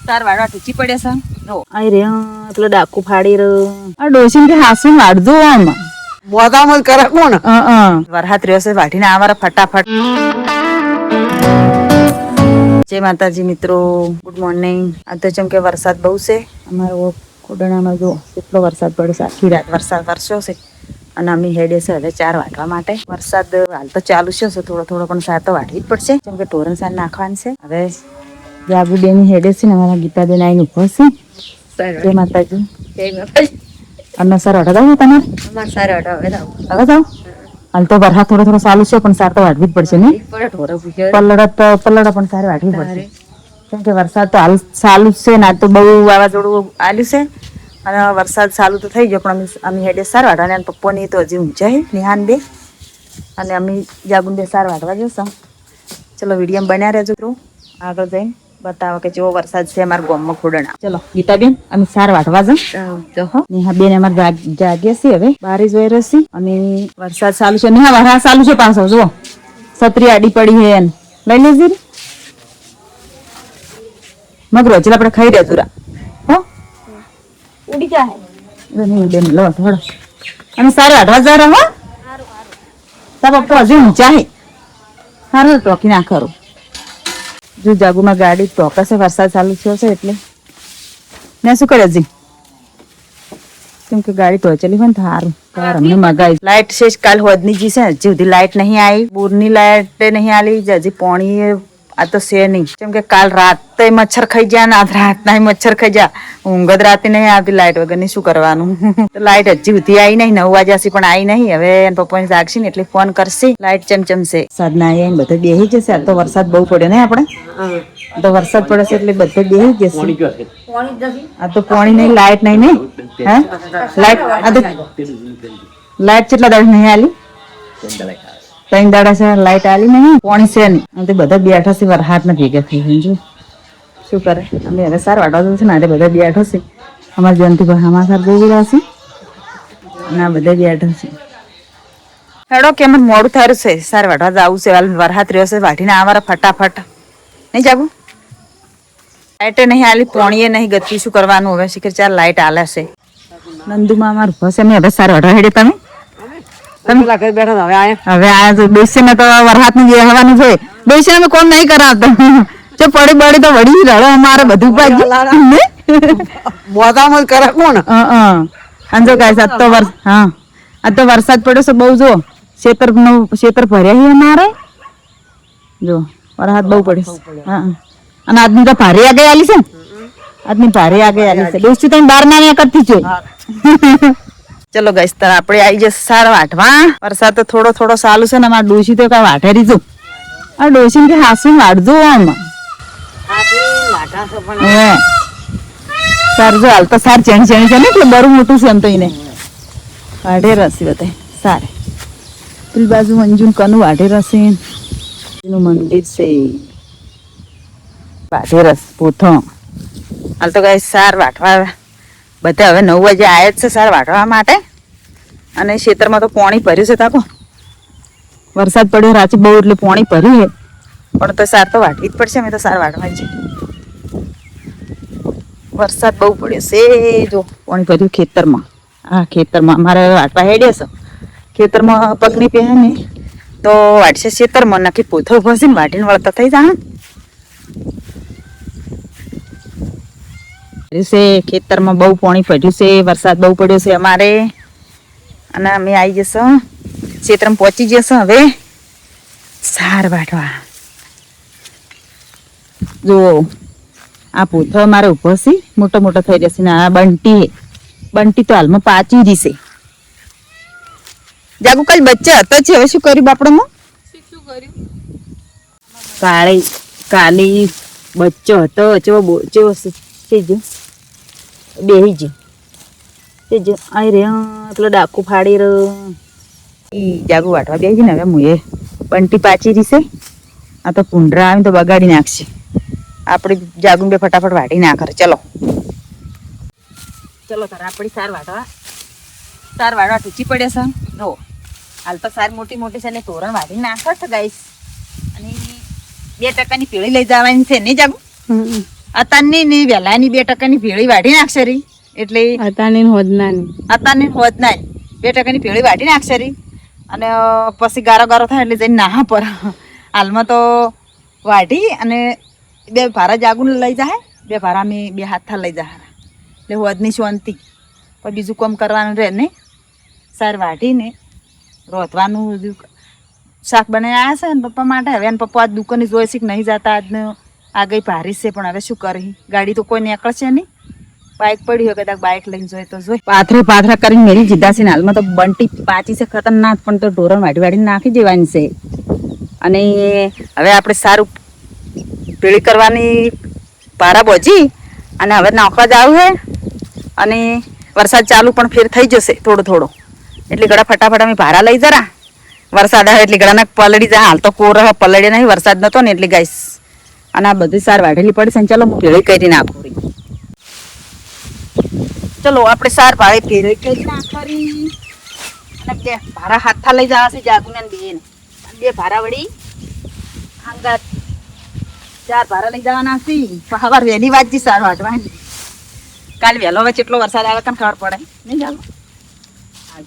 તાર વાળા ટૂચી પડે છે નો આઈ રે પેલો ડાકુ ફાડી રહ્યો આ ડોસીન કે હાસી વાડજો આમ બોધામાં જ કરે કોણ વરહાત રહ્યો છે વાઢીને આવારા ફટાફટ. જય માતાજી મિત્રો, ગુડ મોર્નિંગ. આ તો જેમ કે વરસાદ બહુ છે અમારો ખોડણામાં. જો કેટલો વરસાદ પડે છે, આખી રાત વરસાદ વરસ્યો છે અને અમે હેડે છે હવે 4 વાગવા માટે. વરસાદ હાલ તો ચાલુ છે થોડો થોડો, પણ સાર તો વાઢવી જ પડશે જેમ કે ટોરણ સાર નાખવાનું છે. હવે જાગુબેન હેડે છે ને અમારા ગીતાબેન આવીને ઉભો છે. જય માતાજી. અને સર અઢાવ તમારે હવે જાઓ. હાલ તો વરસાદ થોડો થોડો ચાલુ છે પણ સાર તો વાઢવી જ પડશે ને. પલડા પણ સારી વાઢવી પડશે કેમ કે વરસાદ તો હાલ ચાલુ જ છે ને. આજ તો બહુ વાવાઝોડું આલ્યું છે અને વરસાદ ચાલુ તો થઈ ગયો પણ અમે હેડે સાર વાઢવા અને પપ્પાની તો હજી ઊંચા છે નિહાન બે અને અમે જાગુન બે સાર વાઢવા જશો. ચલો વિડીયો બન્યા રહેજો તો આગળ જઈને બતાવો કે જેવો વરસાદ છે અમારા ગામમાં ખોડણા. ચલો ગીતાબેન અમે સાર વાઢવા જાઉં. નેહા બેન અમારે જાગ્યા છે હવે બારી જોઈ રહેશે અને વરસાદ ચાલુ છે. નેહા વરસાદ ચાલુ છે પાછો જુઓ છત્રી આડી પડી હે એને લઈ લેજે મગરો ચલ આપણે ખાઈ રહ્યા તુરા હો ઉડી જાય બેન લો થોડો અને સાર વાઢવા જા રહો તા પપ્પા હજી ઊંચા હે સારું ટોકી ના ખરું. જો જાગુમાં ગાડી ટોકા છે વરસાદ ચાલુ થયો છે એટલે મેં શું કરે જી કેમ કે ગાડી ટોચેલી હોય ને સારું કાર અમને મગાઈ. લાઈટ છે કાલ હોદની જી છે હજી સુધી લાઈટ નહીં આવી. બોરની લાઈટ નહીં આલી હજી પોણી આ તો છે નહીં કેમ કે કાલ રાતે મચ્છર ખાઈ ગયા ને આજ રાત ના મચ્છર ખાઈ ગયા. ઊંઘ જ રાતે નહીં આવતી લાઈટ વગર ની શું કરવાનું. લાઈટ હજી સુધી આવી નહીં 9 વાગ્યાથી પણ આવી નહીં. હવે એના પપ્પાને જાગશે ને એટલે ફોન કરશે. લાઈટ ચમચમશે સાદના આવીને બધા બેસી જશે. આ તો વરસાદ બહુ પડ્યો ને આપણે તો વરસાદ પડે છે એટલે બધા બેસી જશે. આ તો પાણી નહીં લાઈટ નહીં ને હે લાઈટ કેટલા દાડા નહીં આલી 3 દાડા છે લાઈટ આલી નહીં પાણી છે નહીં. બધા બેઠા છે વરસાદ ને ભેગા થઈ જો શું કરે. અમે હવે સાર વાટવા છે ને બધા બેઠો છે. અમારા જયંતિ ભાઈ અમારા સાર બહુ બધા છે અને આ બધા બેઠા છે. હેડો કે મને મોડું થયું છે સાર વાટવા જવું છે. વરસાદ રહ્યો છે વાઢીને આવારા ફટાફટ નહીં જાગું. લાઈટે નહીં આલી પોણીએ નહીં ગતી શું કરવાનું હવે શીખર 4 લાઈટ આલે છે. નંદુમાં અમારું ભસે મેં હવે સાર વાટવા હેડે તમે બેઠા હવે આયા હવે આ બેસે ને તો વરસાદ ની હવાનું છે. બેસે અમે કોણ નહીં કરાવતો જો પડી બળી તો વળી રડો અમારે બધું બોધામાં જ કરે કોણ અંજો ગાય સાત તો હા આ તો વરસાદ પડ્યો છે બહુ. જો ખેતર ભર્યા છે અમારે જો વરસાદ બહુ પડ્યો હા. અને આજની તો ભારે આગે આલી છે આજની ભારે આગે આલી છે. દોસ્તી તમે 12 ના કરતી છે. ચલો ગાઈસ તાર આપણે આવી જશે સાર વાટવા. વરસાદ તો થોડો થોડો ચાલુ છે ને અમારા ડોસી તો કઈ વાટે રીધું. આ ડોસી કે હાસી વાટજો આમ સાર જો હાલ તો સાર ચેણી ચેણી છે ને એટલે બરું મોટું છે એમ તો એને વાઢે રસી બતાય સારે પેલી બાજુ મંજુ કનું વાઢે રસી એનું મંદિર છે વાઢે રસ પોથો. હાલ તો ગાઈસ સાર વાટવા બધા હવે 9 વાગે આવ્યા જ છે સાર વાટવા માટે. અને ખેતરમાં તો પાણી ભર્યું છે તાકો વરસાદ પડ્યો રાચી બહુ એટલે પાણી ભર્યું છે પણ તો સાર તો વાટવી જ પડશે. અમે તો સાર વાટવા છે. વરસાદ બહુ પડ્યો છે જો પાણી ભર્યું ખેતરમાં. હા ખેતરમાં અમારે વાટવા હેડે છે. ખેતરમાં પગની પહે ને તો વાટશે ખેતરમાં નાખી પોથો ભસી ને વાટીને વળતા થઈ જા છે. ખેતરમાં બહુ પાણી પડ્યું છે. વરસાદ બહુ પડ્યો છે અમારે અને અમે આવી જશું ખેતરમાં પહોંચી જશું હવે સાર વાટવા. જો આ પોથો અમારે ઉભો છે મોટો મોટો થઈ જશે ને આ બંટી તો હાલમાં પાચી જશે. જાગુ કાલ બચ્ચા હતો છે હવે શું કર્યું બાપડામાં કાલી બચ્ચો હતો ચેવો બેહી ગયો આઈ રે પેલો ડાકુ ફાડી રહ્યો. જાગુ વાટવા બેસી ને હવે મુએ બંટી પાચી રીશે. આ તો પૂંડરા આવે તો બગાડી નાખશે. આપણે જાગુ બે ફટાફટ વાટી ના કરે. ચલો તારે આપણી સાર વાટવા ટૂચી પડે છે. જો હાલ તો સાર મોટી મોટી છે એટલે તોરણ વાટી નાખે છે ગાઈસ. અને 2 ટકાની પેળી લઈ જવાની છે નહીં જાગુ અત્યારની ની વહેલાની 2% ભેળી વાઢી નાખશે રી એટલે અતાની હોદનાની અત્યારની હોત ના 2% ભેળી વાઢી નાખશે રી અને પછી ગારો ગારો થાય એટલે જઈને નાહા પર હાલમાં તો વાઢી અને 2 ભારા જાગુન લઈ જાય 2 ભારા મેં 2 હાથા લઈ જાય એટલે હોદની શાંતિ પણ બીજું કામ કરવાનું રહે ને સાર વાઢીને રોધવાનું બધું શાક બનાવી આવ્યા છે ને પપ્પા માટે હવે એને પપ્પા આજ દુકાને જોઈ છે કે નહીં જતા આજને આ ગઈ ભારી છે પણ હવે શું કરી ગાડી તો કોઈ નીકળશે નહીં બાઇક પડી હોય કદાચ બાઇક લઈને જોઈએ તો જોઈ પાથરા કરીને મેરી જીધા છે ને હાલમાં તો બંટી પાચી છે ખતરનાક પણ તો ઢોરણ વાઢીને નાખી દેવાની છે અને હવે આપણે સારું પીળી કરવાની પારા બોજી અને હવે નાખવા જવું છે અને વરસાદ ચાલુ પણ ફેર થઈ જશે થોડો એટલે ગળા ફટાફટ અમે ભારા લઈ જરા વરસાદ આવે એટલે ગળાના પલળી જાય હાલ તો કોર પલળે નહીં વરસાદ નતો ને એટલે ગાઈસ અને આ બધી સાર વાઢેલી પડી છે ચાલો હું ભેળી કરી નાખું ચલો આપણે સાર ભાડે ભેળી કરી નાખવાની અને 2 ભારા હાથા લઈ જવા છે જાગુને 2 ભારા વળી આંગા 4 ભારા લઈ જવાના છે સવાર વહેલી વાંચી સાર વાટવાની કાલે વહેલો હવે કેટલો વરસાદ આવે કાને ખબર પડે નહીં ચાલો હાલ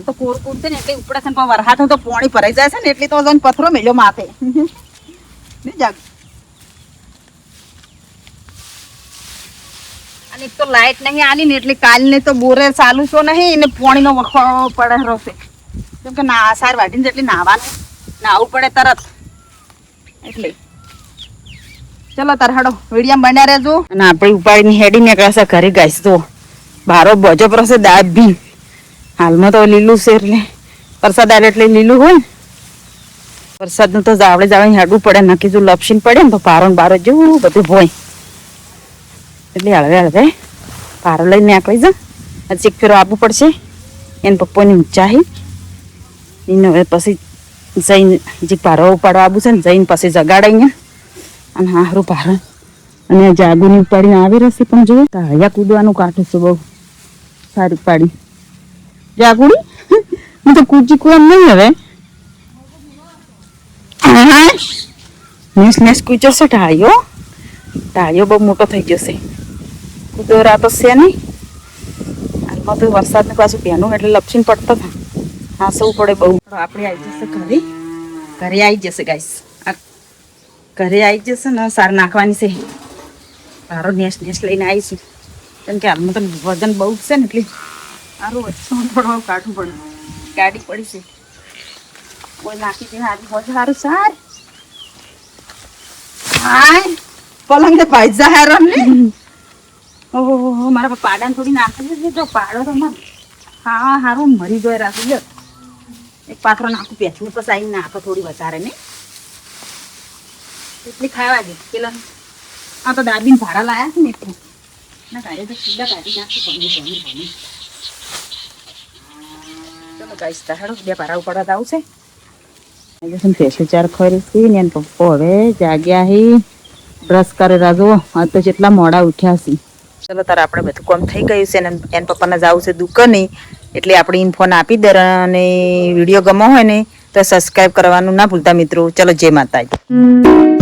તો કોર છે ને એટલે ઉપડે છે ને પણ વરસાદ તો પાણી ભરાઈ જાય છે ને એટલે તો જઈને પથરો મેલ્યો માથે નહીં જાગ અને એક તો લાઈટ નહીં આલી ને એટલે કાલને તો બોરે ચાલુ છો નહીં ને પાણીનો વખો પડે રહેશે કેમ કે ના સાર વાઢીને જેટલી નાહવું પડે તરત એટલે ચલો તાર હડો વિડીયો બન્યા રહેજો અને આપણે ઉપાડીને હેડી નીકળશે ઘરે ગાઈશ તો બારો બોજો પડશે દાબ ભી હાલમાં તો લીલું છે એટલે વરસાદ આવે એટલે લીલું હોય વરસાદનું તો જાવડે જાવડે હેડવું પડે નક્કી જો લપસીને પડે ને તો પારો ને બારો જેવું બધું ભોય એટલે હળવે પારો લઈને નીકળી જા ચીક ફેરો આપવું પડશે એને પપ્પાની ઊંચાઈ એને હવે પછી જઈને જે પારો ઉપાડવા આવવું છે ને જઈને પછી જગાડાઈને અને હારું પારો અને જાગુની ઉપાડીને આવી રહેશે પણ જો અહીંયા કૂદવાનું કાઢું છું બહુ સારી પાડી જાગુડી હું તો કૂચી કુવામ નહીં હવે નેસ કૂચો છે ટાળીઓ બહુ મોટો થઈ ગયો છે કૂદો રાતો છે નહીં હાલમાં તો વરસાદને પાછું પહેનું એટલે લપસીને પડતો હતા હાંસવું પડે બહુ આપણે આવી જશે ઘરે આવી જશે ગાઈસ ઘરે આવી જશે ને સાર નાખવાની છે સારો નેસ લઈને આવીશું કેમ કે હાલમાં તો વજન બહુ છે ને એટલે સારું થોડું કાઢવું પડે ગાડી પડી છે કોઈ નાખી દે હારી બહુ સારું સાર હાય પલંગ તો ભાઈજા હેરાન ને ઓહો મારા પાડાને થોડી નાખી દે તો પાડો તો હા હારું મરી ગયો રાખી લો એક પાથરો નાખું પેચનું પછી આવીને નાખો થોડી વધારે ને એટલી ખાવા દે પેલા આ તો દાદીને ભાડા લાયા છે ને એટલું ના કાઢે તો સીધા કાઢી નાખી ભમી ચલો ગાઈસ તારો 2 ભારા ઉપાડવા આવશે ફેસું ચાર ખોરી ને એને પપ્પો હવે જાગ્યા હી બ્રશ કરે રાજો આ તો જેટલા મોડા ઉઠ્યા છે ચલો તારે આપણે બધું કામ થઈ ગયું છે ને એને પપ્પાને જવું છે દુકાને એટલે આપણે ઇન્ફોન આપી દે અને વિડીયો ગમો હોય ને તો સબસ્ક્રાઈબ કરવાનું ના ભૂલતા મિત્રો ચલો જય માતાજી